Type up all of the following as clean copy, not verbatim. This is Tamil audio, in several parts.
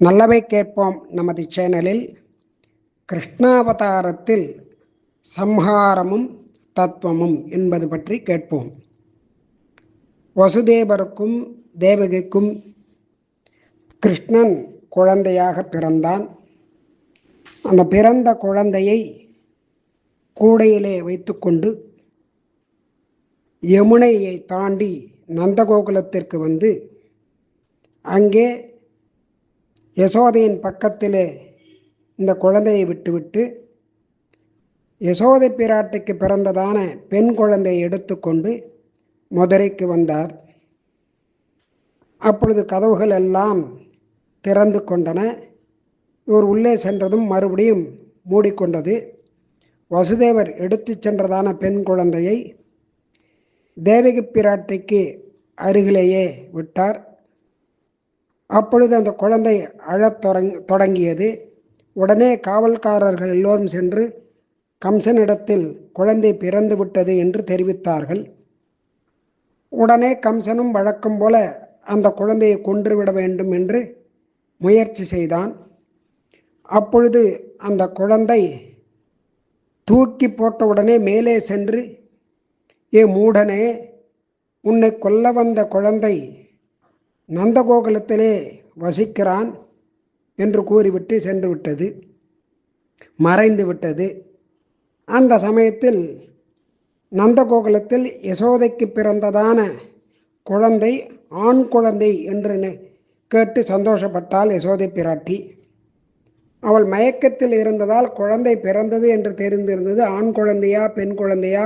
நல்லவை கேட்போம் நமது சேனலில் கிருஷ்ணாவதாரத்தில் சம்ஹாரமும் தத்துவமும் என்பது பற்றி கேட்போம். வசுதேவருக்கும் தேவகிக்கும் கிருஷ்ணன் குழந்தையாக பிறந்தான். அந்த பிறந்த குழந்தையை கூடையிலே வைத்துக்கொண்டு யமுனையை தாண்டி நந்தகோகுலத்திற்கு வந்து அங்கே யசோதையின் பக்கத்திலே இந்த குழந்தையை விட்டுவிட்டு யசோதை பிராட்டிக்கு பிறந்ததான பெண் குழந்தையை எடுத்துக்கொண்டு மதுரைக்கு வந்தார். அப்பொழுது கதவுகள் எல்லாம் திறந்து கொண்டன. இவர் உள்ளே சென்றதும் மறுபடியும் மூடிக்கொண்டது. வசுதேவர் எடுத்து சென்றதான பெண் குழந்தையை தேவகி பிராட்டிக்கு அருகிலேயே விட்டார். அப்பொழுது அந்த குழந்தை அழத் தொடங்கியது. உடனே காவல்காரர்கள் எல்லோரும் சென்று கம்சனிடத்தில் குழந்தை பிறந்து விட்டது என்று தெரிவித்தார்கள். உடனே கம்சனும் வழக்கம் போல அந்த குழந்தையை கொன்றுவிட வேண்டும் என்று முயற்சி செய்தான். அப்பொழுது அந்த குழந்தை தூக்கி போட்டவுடனே மேலே சென்று, ஏ மூடனே, உன்னை கொல்ல வந்த குழந்தை நந்தகோகுலத்திலே வசிக்கிறான் என்று கூறிவிட்டு சென்று விட்டது, மறைந்து விட்டது. அந்த சமயத்தில் நந்தகோகுலத்தில் யசோதைக்கு பிறந்ததான குழந்தை ஆண் குழந்தை என்று கேட்டு சந்தோஷப்பட்டாள் யசோதை பிராட்டி. அவள் மயக்கத்தில் இருந்ததால் குழந்தை பிறந்தது என்று தெரிந்திருந்தது. ஆண் குழந்தையா பெண் குழந்தையா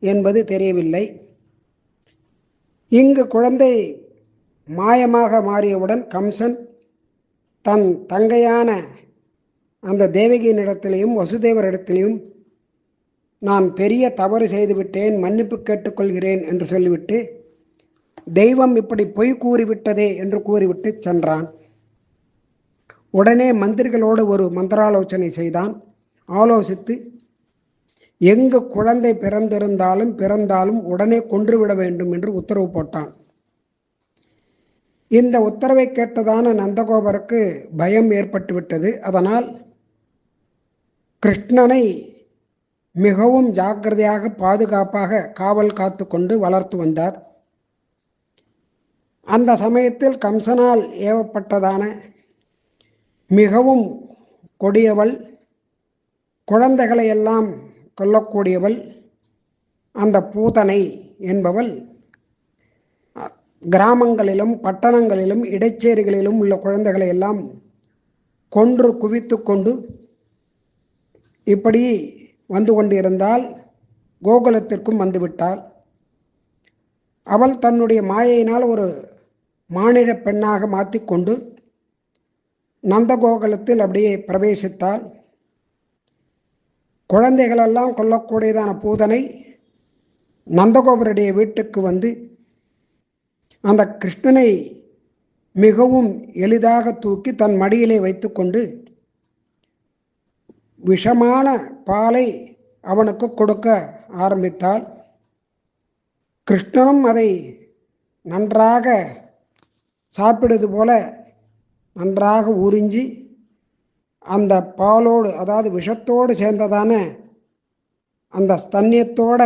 என்பது தெரியவில்லை. இங்கு குழந்தை மாயமாக மாறியவுடன் கம்சன் தன் தங்கையான அந்த தேவகியினிடத்திலையும் வசுதேவரிடத்திலையும் நான் பெரிய தவறு செய்துவிட்டேன், மன்னிப்பு கேட்டுக்கொள்கிறேன் என்று சொல்லிவிட்டு தெய்வம் இப்படி பொய் கூறிவிட்டதே என்று கூறிவிட்டு சென்றான். உடனே மந்திரிகளோடு ஒரு மந்திராலோசனை செய்தான். ஆலோசித்து எங்கு குழந்தை பிறந்தாலும் உடனே கொன்றுவிட வேண்டும் என்று உத்தரவு போட்டான். இந்த உத்தரவை கேட்டதான நந்தகோபருக்கு பயம் ஏற்பட்டுவிட்டது. அதனால் கிருஷ்ணனை மிகவும் ஜாக்கிரதையாக பாதுகாப்பாக காவல் காத்து கொண்டு வளர்த்து வந்தார். அந்த சமயத்தில் கம்சனால் ஏவப்பட்டதான மிகவும் கொடியவள், குழந்தைகளை எல்லாம் கொல்லக்கூடியவள் அந்த பூதனை என்பவள் கிராமங்களிலும் பட்டணங்களிலும் இடைச்சேரிகளிலும் உள்ள குழந்தைகளை எல்லாம் கொன்று குவித்து கொண்டு இப்படி வந்து கொண்டிருந்தால் கோகுலத்திற்கும் வந்துவிட்டாள். அவள் தன்னுடைய மாயையினால் ஒரு மானிட பெண்ணாக மாற்றிக்கொண்டு நந்தகோகுலத்தில் அப்படியே பிரவேசித்தாள். குழந்தைகளெல்லாம் கொல்லக்கூடியதான பூதனை நந்தகோபருடைய வீட்டுக்கு வந்து அந்த கிருஷ்ணனை மிகவும் எளிதாக தூக்கி தன் மடியிலே வைத்துக்கொண்டு விஷமான பாலை அவனுக்கு கொடுக்க ஆரம்பித்தாள். கிருஷ்ணனும் அதை நன்றாக சாப்பிடுவது போல நன்றாக உறிஞ்சி அந்த பாலோடு, அதாவது விஷத்தோடு சேர்ந்ததான அந்த ஸ்தன்யத்தோட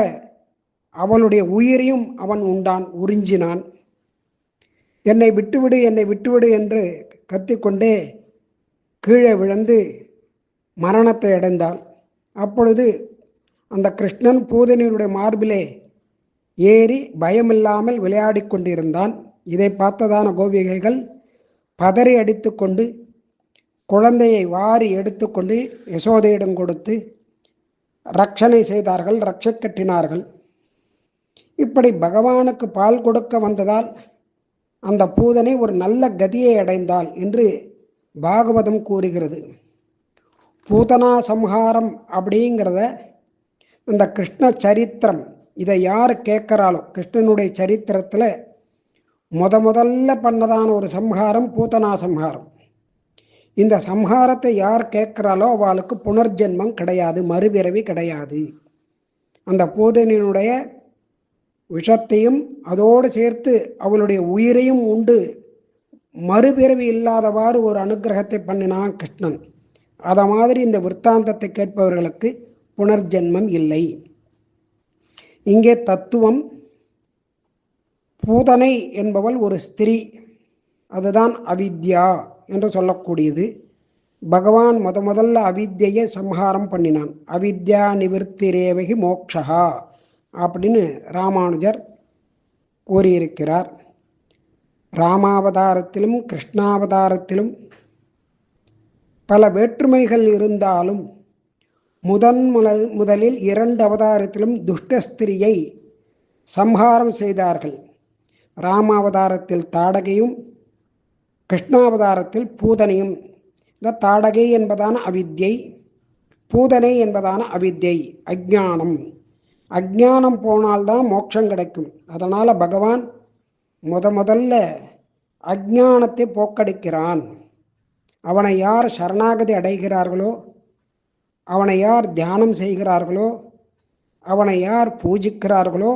அவளுடைய உயிரையும் அவன் உண்டான், உறிஞ்சினான். என்னை விட்டுவிடு, என்னை விட்டுவிடு என்று கத்திக்கொண்டே கீழே விழுந்து மரணத்தை அடைந்தாள். அப்பொழுது அந்த கிருஷ்ணன் பூதனியுடைய மார்பிலே ஏறி பயமில்லாமல் விளையாடி கொண்டிருந்தான். இதை பார்த்ததான கோபிகைகள் பதறி அடித்து கொண்டு குழந்தையை வாரி எடுத்துக்கொண்டு யசோதையிடம் கொடுத்து ரட்சணை செய்தார்கள், ரட்சை கட்டினார்கள். இப்படி பகவானுக்கு பால் கொடுக்க வந்ததால் அந்த பூதனை ஒரு நல்ல கதியை அடைந்தாள் என்று பாகவதம் கூறுகிறது. பூதனா சம்ஹாரம் அப்படிங்கிறத இந்த கிருஷ்ண சரித்திரம், இதை யார் கேட்குறாளோ, கிருஷ்ணனுடைய சரித்திரத்தில் முதல்ல பண்ணதான ஒரு சம்ஹாரம் பூதனா சம்ஹாரம். இந்த சம்ஹாரத்தை யார் கேட்குறாளோ அவளுக்கு புனர்ஜென்மம் கிடையாது, மறுபிறவி கிடையாது. அந்த பூதனினுடைய விஷத்தையும் அதோடு சேர்த்து அவளுடைய உயிரையும் உண்டு மறுபிறவி இல்லாதவாறு ஒரு அனுகிரகத்தை பண்ணினான் கிருஷ்ணன். அத மாதிரி இந்த விற்த்தாந்தத்தை கேட்பவர்களுக்கு புனர்ஜென்மம் இல்லை. இங்கே தத்துவம், பூதனை என்பவள் ஒரு ஸ்திரீ, அதுதான் அவித்யா என்று சொல்லக்கூடியது. பகவான் முதல்ல அவித்யை சம்ஹாரம் பண்ணினான். அவித்யா நிவர்த்திரேவகி மோக்ஷா அப்படின்னு ராமானுஜர் கூறியிருக்கிறார். ராமாவதாரத்திலும் கிருஷ்ணாவதாரத்திலும் பல வேற்றுமைகள் இருந்தாலும் முதலில் 2 அவதாரத்திலும் துஷ்டஸ்திரியை சம்ஹாரம் செய்தார்கள். ராமாவதாரத்தில் தாடகையும் கிருஷ்ணாவதாரத்தில் பூதனையும். இந்த தாடகை என்பதான அவித்யை, பூதனை என்பதான அவித்யை, அஜ்ஞானம். அஜ்ஞானம் போனால்தான் மோட்சம் கிடைக்கும். அதனால் பகவான் முதல்ல அஜ்ஞானத்தை போக்கடிக்கிறான். அவனை யார் சரணாகதி அடைகிறார்களோ, அவனை யார் தியானம் செய்கிறார்களோ, அவனை யார் பூஜிக்கிறார்களோ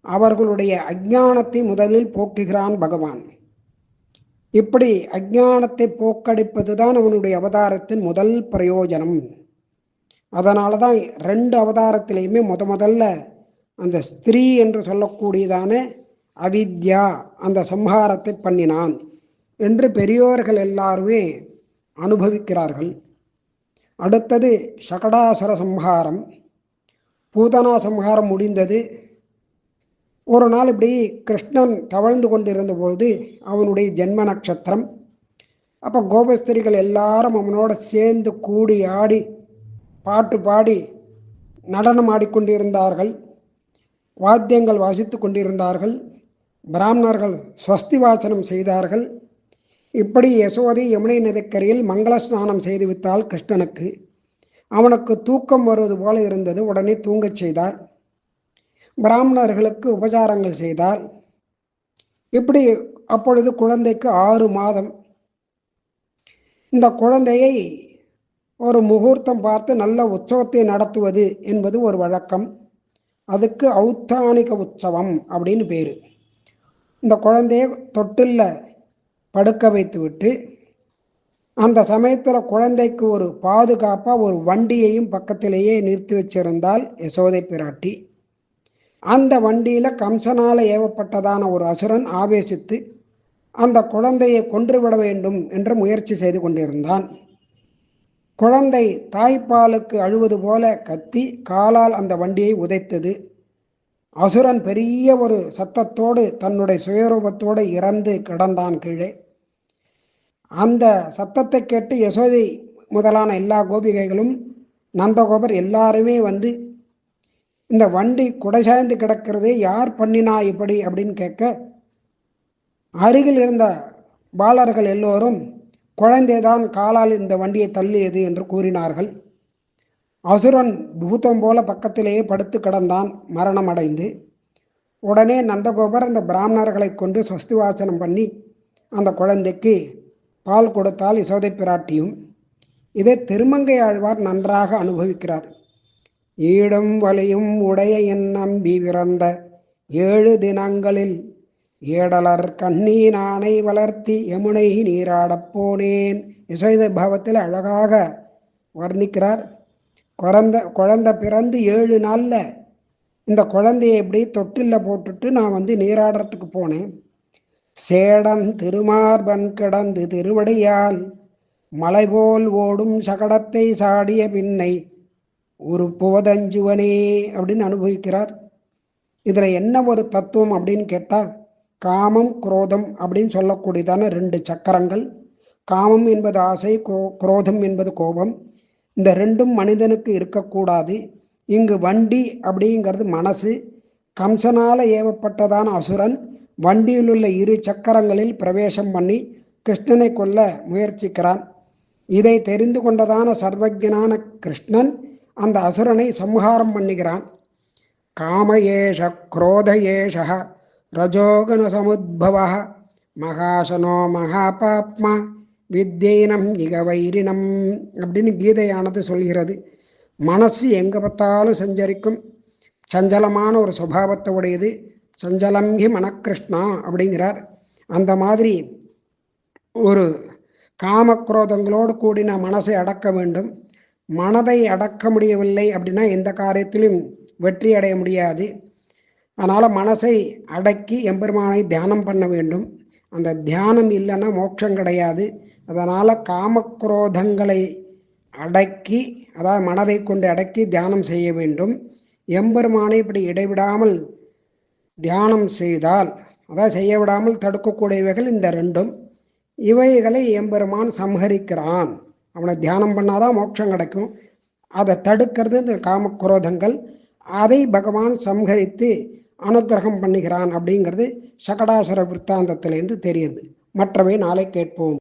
அவர்களுடைய அஜ்ஞானத்தை முதலில் போக்குகிறான் பகவான். இப்படி அஜ்ஞானத்தை போக்கடிப்பது தான் அவனுடைய அவதாரத்தின் முதல் பிரயோஜனம். அதனால தான் 2 அவதாரத்திலையுமே முதல்ல அந்த ஸ்திரீ என்று சொல்லக்கூடியதான அவித்யா அந்த சம்ஹாரத்தை பண்ணினான் என்று பெரியோர்கள் எல்லாருமே அனுபவிக்கிறார்கள். அடுத்தது சகடாசுர சம்ஹாரம். பூதனா சம்ஹாரம் முடிந்தது. ஒரு நாள் இப்படி கிருஷ்ணன் தவழ்ந்து கொண்டிருந்த பொழுது அவனுடைய ஜென்ம நட்சத்திரம். அப்போ கோபஸ்திரிகள் எல்லாரும் அவனோட சேர்ந்து கூடி ஆடி பாட்டு பாடி நடனம் ஆடிக்கொண்டிருந்தார்கள். வாத்தியங்கள் வாசித்து கொண்டிருந்தார்கள். பிராமணர்கள் ஸ்வஸ்தி வாசனம் செய்தார்கள். இப்படி யசோதை யமுனை நதிக்கரையில் மங்கள ஸ்நானம் செய்து விட்டால் கிருஷ்ணனுக்கு. அவனுக்கு தூக்கம் வருவது போல இருந்தது. உடனே தூங்கச் செய்தாள். பிராமணர்களுக்கு உபசாரங்கள் செய்தால். இப்படி அப்பொழுது குழந்தைக்கு 6 மாதம். இந்த குழந்தையை ஒரு முகூர்த்தம் பார்த்து நல்ல உற்சவத்தை நடத்துவது என்பது ஒரு வழக்கம். அதுக்கு ஔத்தானிக உற்சவம் அப்படின்னு பேர். இந்த குழந்தையை தொட்டில்ல படுக்க வைத்து விட்டு அந்த சமயத்தில் குழந்தைக்கு ஒரு பாதுகாப்பாக ஒரு வண்டியையும் பக்கத்திலேயே நிறுத்தி வச்சிருந்தால் யசோதை பிராட்டி. அந்த வண்டியில் கம்சனால் ஏவப்பட்டதான ஒரு அசுரன் ஆவேசித்து அந்த குழந்தையை கொன்றுவிட வேண்டும் என்று முயற்சி செய்து கொண்டிருந்தான். குழந்தை தாய்ப்பாலுக்கு அழுவது போல கத்தி காலால் அந்த வண்டியை உதைத்தது. அசுரன் பெரிய ஒரு சத்தத்தோடு தன்னுடைய சுயரூபத்தோடு இறந்து கிடந்தான் கீழே. அந்த சத்தத்தை கேட்டு யசோதை முதலான எல்லா கோபிகைகளும் நந்தகோபர் எல்லாருமே வந்து இந்த வண்டி குடைசாய்ந்து கிடக்கிறதே யார் பண்ணினா இப்படி அப்படின்னு கேட்க, அருகில் இருந்த பாலர்கள் எல்லோரும் குழந்தைதான் காலால் இந்த வண்டியை தள்ளியது என்று கூறினார்கள். அசுரன் பூதம் போல பக்கத்திலேயே படுத்து கிடந்தான் மரணம் அடைந்து. உடனே நந்தகோபர் அந்த பிராமணர்களை கொண்டு ஸ்வஸ்தி வாசனம் பண்ணி அந்த குழந்தைக்கு பால் கொடுத்தால் யசோதை பிராட்டியும். இதை திருமங்கை ஆழ்வார் நன்றாக அனுபவிக்கிறார். ஈடும் வலியும் உடைய என் நம்பி பிறந்த 7 தினங்களில் ஏடலர் கண்ணீனானை வளர்த்தி யமுனை நீராடப் போனேன். யசோதை பாவத்தில் அழகாக வர்ணிக்கிறார். குழந்தை பிறந்து 7 நாளில் இந்த குழந்தையை எப்படி தொட்டில்ல போட்டுட்டு நான் வந்து நீராடுறதுக்கு போனேன். சேடன் திருமார்பன் கிடந்து திருவடியால் மலைபோல் ஓடும் சகடத்தை சாடிய பின்னை உருப்புவதஞ்சுவனே அப்படின்னு அனுபவிக்கிறார். இதில் என்ன ஒரு தத்துவம் அப்படின்னு கேட்டால், காமம் குரோதம் அப்படின்னு சொல்லக்கூடியதான 2 சக்கரங்கள். காமம் என்பது ஆசை, குரோதம் என்பது கோபம். இந்த 2ம் மனிதனுக்கு இருக்கக்கூடாது. இங்கு வண்டி அப்படிங்கிறது மனசு. கம்சனால் ஏவப்பட்டதான அசுரன் வண்டியில் உள்ள 2 சக்கரங்களில் பிரவேசம் பண்ணி கிருஷ்ணனை கொல்ல முயற்சிக்கிறான். இதை தெரிந்து கொண்டதான சர்வஜனான கிருஷ்ணன் அந்த அசுரனை சம்ஹாரம் பண்ணுகிறான். காமயேஷ குரோதயேஷ ரஜோகண சமுத்பவ மகாசனோ மகாபாப்மா வித்யைனம் இக வைரினம் அப்படின்னு கீதையானது சொல்கிறது. மனசு எங்கே பார்த்தாலும் சஞ்சரிக்கும், சஞ்சலமான ஒரு சுபாவத்தை உடையது. சஞ்சலம் ஹி மனக்கிருஷ்ணா அப்படிங்கிறார். அந்த மாதிரி ஒரு காமக்ரோதங்களோடு கூடின மனசை அடக்க வேண்டும். மனதை அடக்க முடியவில்லை அப்படின்னா எந்த காரியத்திலும் வெற்றி அடைய முடியாது. அதனால் மனசை அடக்கி எம்பெருமானை தியானம் பண்ண வேண்டும். அந்த தியானம் இல்லைன்னா மோட்சம் கிடையாது. அதனால் காமக்ரோதங்களை அடக்கி, அதாவது மனதை கொண்டு அடக்கி தியானம் செய்ய வேண்டும். எம்பெருமானை இப்படி இடைவிடாமல் தியானம் செய்தால், அதாவது செய்ய விடாமல் தடுக்கக்கூடியவைகள் இந்த ரெண்டும். இவைகளை எம்பெருமான் சம்ஹரிக்கிறான். அவனை தியானம் பண்ணாதான் மோட்சம் கிடைக்கும். அதை தடுக்கிறது இந்த காமக்ரோதங்கள். அதை பகவான் சம்ஹரித்து அனுக்கிரகம் பண்ணுகிறான் அப்படிங்கிறது சகடாசுர விற்த்தாந்தத்திலேருந்து தெரியுது. மற்றவை நாளை கேட்போம்.